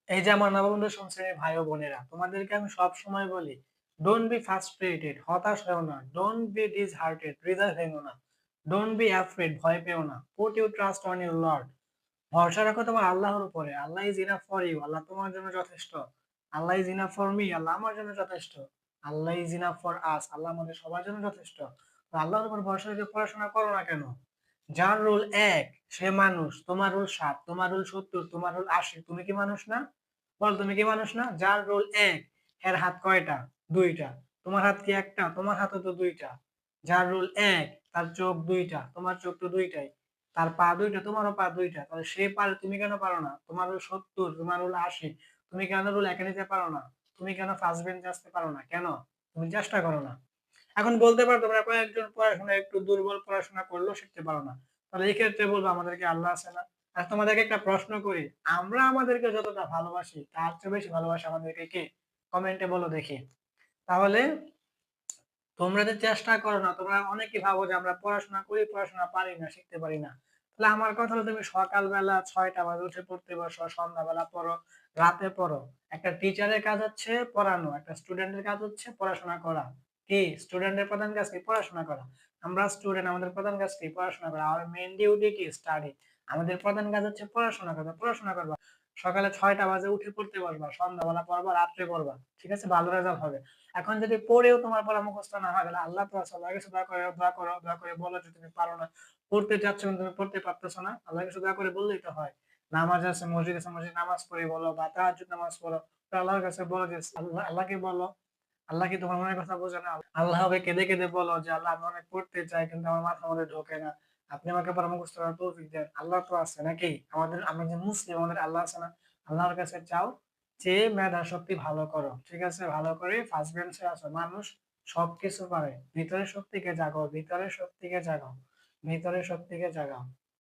এই যে আমার নবম দশম শ্রেণীর ভাই ও বোনেরা, তোমাদেরকে আমি সব সময় বলি, ডোন্ট বি ফ্রাস্ট্রেটেড, হতাশ হও না, ডোন্ট বি ডিসহার্টেড, হৃদয় ভেঙো না, ডোন্ট বি অ্যাফ্রেড, ভয় পেও না, put your trust on your Lord, ভরসা রাখো তোমার আল্লাহর উপরে, আল্লাহ ইজ ইনাফ ফর ইউ, আল্লাহ তোমার জন্য যথেষ্ট, আল্লাহ ইজ ইনাফ ফর মি, আল্লাহ আমার জন্য যথেষ্ট, আল্লাহ ইজ ইনাফ ফর আস, আল্লাহ আমাদের সবার জন্য যথেষ্ট। তো আল্লাহর উপর ভরসা রেখে পড়াশোনা করো না কেন? যার রুল এক সে মানুষ, তোমার রুল ৭, তোমার রুল ৭০, তোমার রুল ৮০, তুমি কি মানুষ না? বল, তুমি কি মানুষ না? যার রোল এক, এর হাত কয়টা? দুইটা। তোমার হাত কি একটা? তোমার হাতও তো দুইটা। যার রোল এক, তার চোখ দুইটা, তোমার চোখ তো দুইটাই। তার পা দুইটা, তোমারও পা দুইটা। তাহলে সে পারে, তুমি কেন পারো না? তোমার রোল ৭০, তোমার রোল ৮০, তুমি কেন রোল একে নিতে পারো না? তুমি কেন ফার্স্ট বেঞ্চে আসতে পারো না? কেন? তুমি চেষ্টা করো না। এখন বলতে পারো তোমরা কয়েকজন পড়াশোনায় একটু দুর্বল, পড়াশোনা করলেও শিখতে পারো না। তাহলে এই ক্ষেত্রে বলবো আমাদেরকে আল্লাহ আছে না? আর তোমাদেরকে একটা প্রশ্ন করি, আমরা আমাদেরকে যতটা ভালোবাসি তার চেয়ে বেশি ভালোবাসে আমাদেরকে কে? কমেন্টে বলো দেখি। তাহলে তোমরা যে চেষ্টা করো না, তোমরা অনেকেই ভাবো যে আমরা পড়াশোনা করি, পড়াশোনা পারি না, শিখতে পারি না। তাহলে আমার কথা হলো, তুমি সকালবেলা ৬টা বাজে উঠে পড়তে বসো, সন্ধ্যাবেলা পড়ো, রাতে পড়ো। একটা টিচারের কাজ হচ্ছে পড়ানো, একটা স্টুডেন্টের কাজ হচ্ছে পড়াশোনা করা। কি? স্টুডেন্টের প্রধান কাজ কি? পড়াশোনা করা। আমরা স্টুডেন্ট, আমাদের প্রধান কাজ কি? পড়াশোনা করা। আমার মেইন ডিউটি কি? স্টাডি। আমাদের প্রধান কাজ হচ্ছে পড়াশোনা করা। পড়াশোনা করবা, সকালে ৬টা বাজে উঠে পড়তে বসবা, সন্ধ্যাবেলা পড়বা, রাত্রে পড়বা। ঠিক আছে? ভালো রেজাল্ট হবে। এখন যদি পড়েও তোমার পড়া মুখস্থ না হয়, তাহলে আল্লাহ তো আছে, আল্লাহর কাছে দোয়া করে, দোয়া করো, দোয়া করে বলো যে তুমি পারো না, পড়তে চাচ্ছ কিন্তু তুমি পড়তে পারতেছো না, আল্লাহর কাছে দোয়া করে বললেই তো হয়। নামাজ আছে, মসজিদ আছে, মসজিদ নামাজ পড়ে বলো, বা তাহাজ্জুদ নামাজ পড়ো, তো আল্লাহর কাছে বলো যে আল্লাহকে বলো। আল্লাহ কি তোমার মনের কথা বোঝে না? আল্লাহকে কেঁদে কেঁদে বলো যে আল্লাহ, আমি অনেক পড়তে চাই কিন্তু আমার মাথার মধ্যে ঢোকে না, আপনি আমাকে পড়া মুখস্থ করার তৌফিক দেন। আল্লাহ তো আছে নাকি? আমাদের, আমরা যে মুসলিম, আমাদের আল্লাহ আছে না? আল্লাহর কাছে চাও, চেয়ে মেধা শক্তি ভালো করো। ঠিক আছে? ভালো করে ফার্স্ট বেঞ্চে আসো। মানুষ সবকিছু পারে, ভিতরের শক্তিকে জাগাও, ভিতরের শক্তিকে জাগাও, ভিতরের শক্তিকে জাগাও।